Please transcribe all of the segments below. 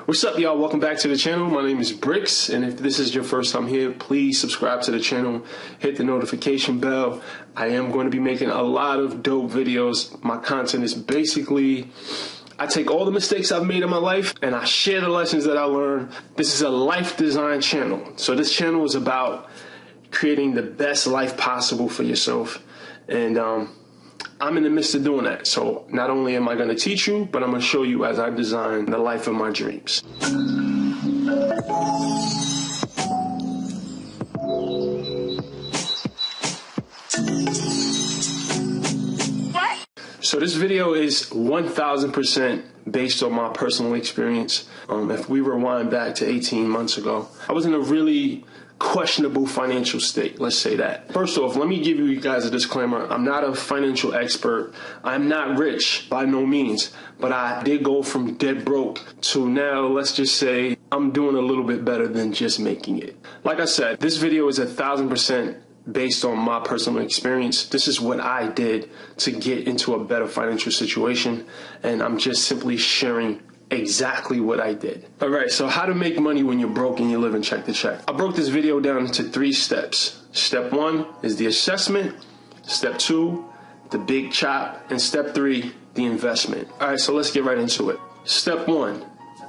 What's up, y'all? Welcome back to the channel. My name is Bricks, and if this is your first time here, please subscribe to the channel, hit the notification bell. I am going to be making a lot of dope videos. My content is basically, I take all the mistakes I've made in my life and I share the lessons that I learned. This is a life design channel. So this channel is about creating the best life possible for yourself. And I'm in the midst of doing that. So not only am I going to teach you, but I'm going to show you as I design the life of my dreams. So this video is 1000% based on my personal experience. If we rewind back to 18 months ago, I was in a really questionable financial state, let's say that. First off, let me give you guys a disclaimer. I'm not a financial expert. I'm not rich by no means, but I did go from dead broke to now, let's just say, I'm doing a little bit better than just making it. Like I said, this video is 1000% based on my personal experience. This is what I did to get into a better financial situation, and I'm just simply sharing exactly what I did. All right, so how to make money when you're broke and you're living check to check. I broke this video down into 3 steps. Step 1 is the assessment. Step 2, the big chop. And step 3, the investment. All right, so let's get right into it. Step 1,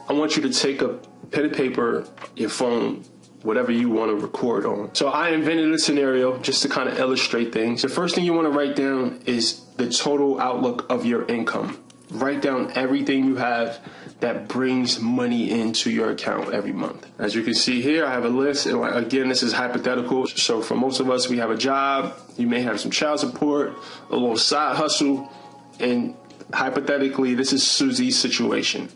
I want you to take a pen and paper, your phone, whatever you want to record on. So I invented a scenario just to kind of illustrate things. The first thing you want to write down is the total outlook of your income. Write down everything you have that brings money into your account every month. As you can see here, I have a list, and again, this is hypothetical. So for most of us, we have a job, you may have some child support, a little side hustle, and hypothetically, this is Susie's situation.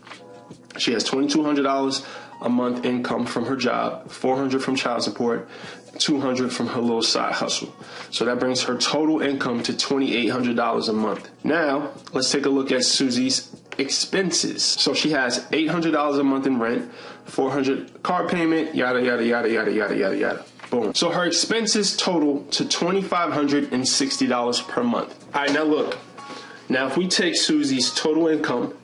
She has $2,200 a month income from her job, $400 from child support, $200 from her little side hustle. So that brings her total income to $2,800 a month. Now, let's take a look at Susie's expenses. So she has $800 a month in rent, $400 car payment, yada, yada, yada, yada, yada, yada, yada. Boom. So her expenses total to $2,560 per month. All right, now look. Now, if we take Susie's total income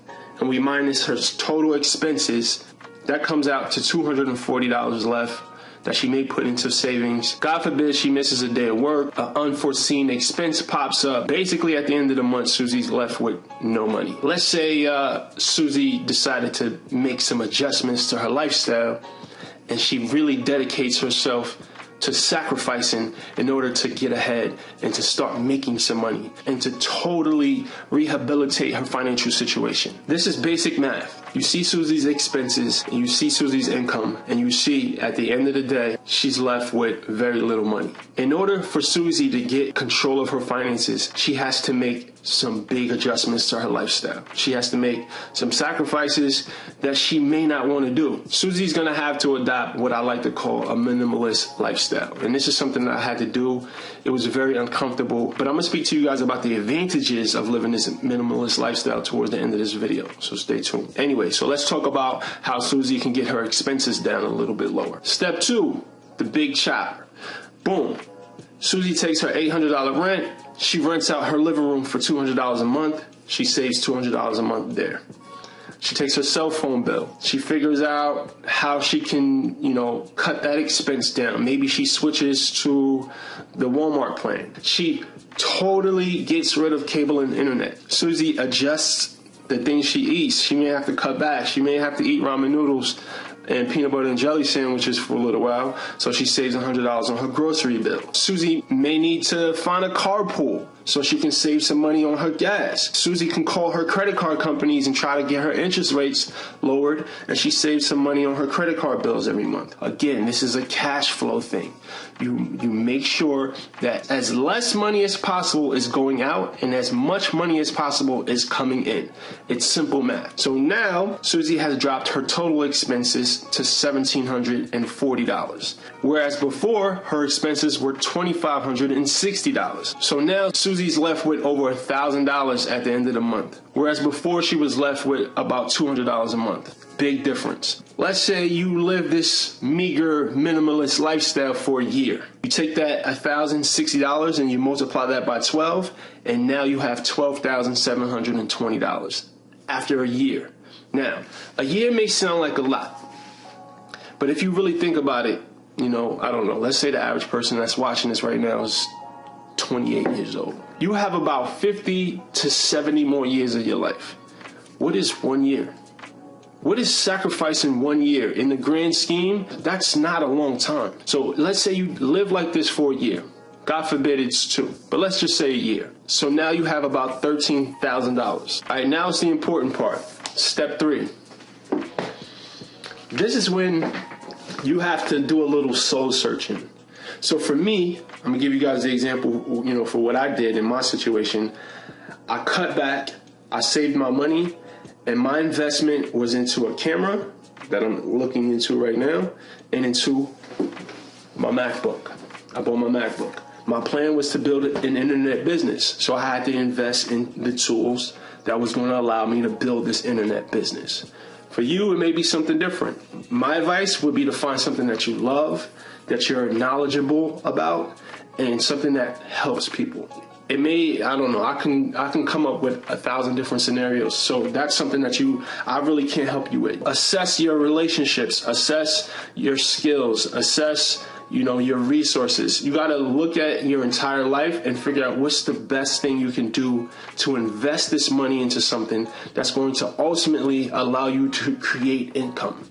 and we minus her total expenses, that comes out to $240 left that she may put into savings. God forbid she misses a day of work, an unforeseen expense pops up. Basically, at the end of the month, Susie's left with no money. Let's say Susie decided to make some adjustments to her lifestyle, and she really dedicates herself to sacrificing in order to get ahead and to start making some money and to totally rehabilitate her financial situation. This is basic math. You see Susie's expenses, and you see Susie's income, and you see at the end of the day, she's left with very little money. In order for Susie to get control of her finances, she has to make some big adjustments to her lifestyle. She has to make some sacrifices that she may not want to do. Susie's gonna have to adopt what I like to call a minimalist lifestyle. And this is something that I had to do. It was very uncomfortable, but I'm gonna speak to you guys about the advantages of living this minimalist lifestyle towards the end of this video. So stay tuned. Anyway, so let's talk about how Susie can get her expenses down a little bit lower. Step 2, the big chop. Boom. Susie takes her $800 rent. She rents out her living room for $200 a month. She saves $200 a month there. She takes her cell phone bill. She figures out how she can, cut that expense down. Maybe she switches to the Walmart plan. She totally gets rid of cable and internet. Susie adjusts the things she eats. She may have to cut back. She may have to eat ramen noodles and peanut butter and jelly sandwiches for a little while, so she saves $100 on her grocery bill. Susie may need to find a carpool so she can save some money on her gas. Susie can call her credit card companies and try to get her interest rates lowered, and she saves some money on her credit card bills every month. Again, this is a cash flow thing. You make sure that as less money as possible is going out and as much money as possible is coming in. It's simple math. So now Susie has dropped her total expenses to $1,740, whereas before her expenses were $2,560. So now Susie Susie's left with over $1,000 at the end of the month, whereas before she was left with about $200 a month. Big difference. Let's say you live this meager minimalist lifestyle for a year. You take that $1,060 and you multiply that by 12, and now you have $12,720 after a year. Now, a year may sound like a lot, but if you really think about it, you know, I don't know, let's say the average person that's watching this right now is 28 years old. You have about 50 to 70 more years of your life. What is 1 year? What is sacrificing 1 year? In the grand scheme, that's not a long time. So let's say you live like this for a year. God forbid it's 2, but let's just say a year. So now you have about $13,000. All right, now it's the important part. Step 3. This is when you have to do a little soul searching. So for me, I'm gonna give you guys the example, you know, for what I did in my situation. I cut back, I saved my money, and my investment was into a camera that I'm looking into right now and into my MacBook. I bought my MacBook. My plan was to build an internet business, so I had to invest in the tools that was going to allow me to build this internet business. For you, it may be something different. My advice would be to find something that you love, that you're knowledgeable about, and something that helps people. It may, I don't know, I can come up with 1,000 different scenarios. So that's something that I really can't help you with. Assess your relationships, assess your skills, assess, you know, your resources. You got to look at your entire life and figure out what's the best thing you can do to invest this money into something that's going to ultimately allow you to create income.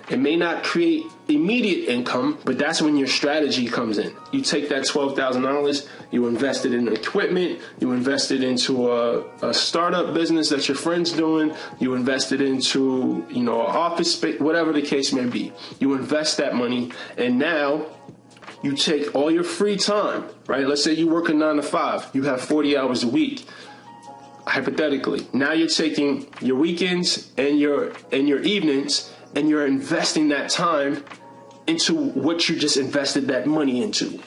It may not create immediate income, but that's when your strategy comes in. You take that $12,000, you invest it in equipment, you invest it into a startup business that your friend's doing, you invest it into, you know, an office space, whatever the case may be. You invest that money, and now you take all your free time, right? Let's say you work a 9 to 5, you have 40 hours a week. Hypothetically, now you're taking your weekends and your evenings, and you're investing that time into what you just invested that money into.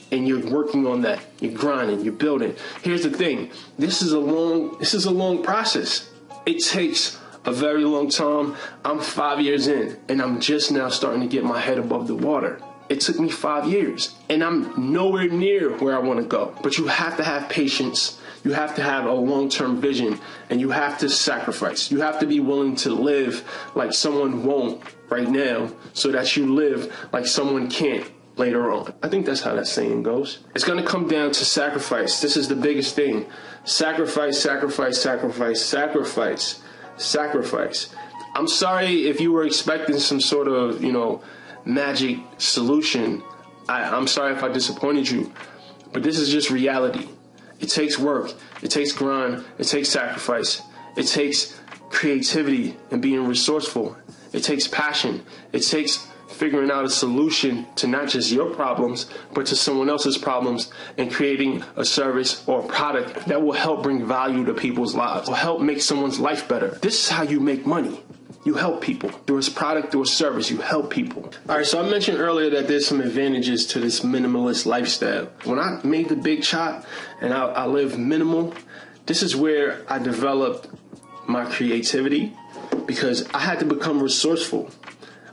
And you're working on that. You're grinding, you're building. Here's the thing. This is a long process. It takes a very long time. I'm 5 years in, and I'm just now starting to get my head above the water. It took me 5 years, and I'm nowhere near where I want to go. But you have to have patience. You have to have a long-term vision, and you have to sacrifice. You have to be willing to live like someone won't right now so that you live like someone can't later on. I think that's how that saying goes. It's going to come down to sacrifice. This is the biggest thing. Sacrifice, sacrifice, sacrifice, sacrifice, sacrifice. I'm sorry if you were expecting some sort of, you know, magic solution. I'm sorry if I disappointed you, but this is just reality. It takes work, it takes grind, it takes sacrifice, it takes creativity and being resourceful, it takes passion, it takes figuring out a solution to not just your problems, but to someone else's problems, and creating a service or a product that will help bring value to people's lives, will help make someone's life better. This is how you make money. You help people. Through a product, through a service, you help people. All right, so I mentioned earlier that there's some advantages to this minimalist lifestyle. When I made the big chop and I live minimal, this is where I developed my creativity, because I had to become resourceful.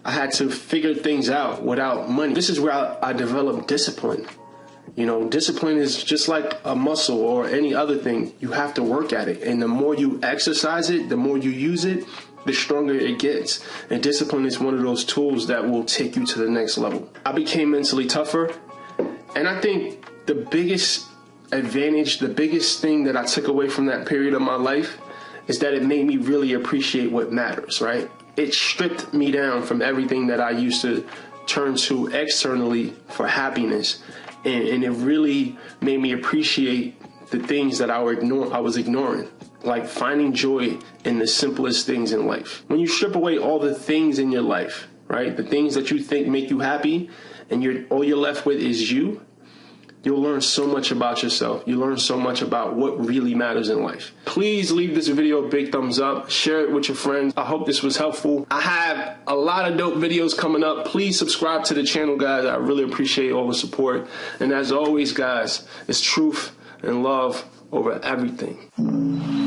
I had to figure things out without money. This is where I developed discipline. You know, discipline is just like a muscle or any other thing. You have to work at it. And the more you exercise it, the more you use it, the stronger it gets. And discipline is one of those tools that will take you to the next level. I became mentally tougher. And I think the biggest advantage, the biggest thing that I took away from that period of my life is that it made me really appreciate what matters, right? It stripped me down from everything that I used to turn to externally for happiness. And it really made me appreciate the things that I was ignoring, like finding joy in the simplest things in life. When you strip away all the things in your life, right, the things that you think make you happy, and all you're left with is you'll learn so much about yourself. You learn so much about what really matters in life. Please leave this video a big thumbs up. Share it with your friends. I hope this was helpful. I have a lot of dope videos coming up. Please subscribe to the channel, guys. I really appreciate all the support. And as always, guys, it's truth, and love over everything.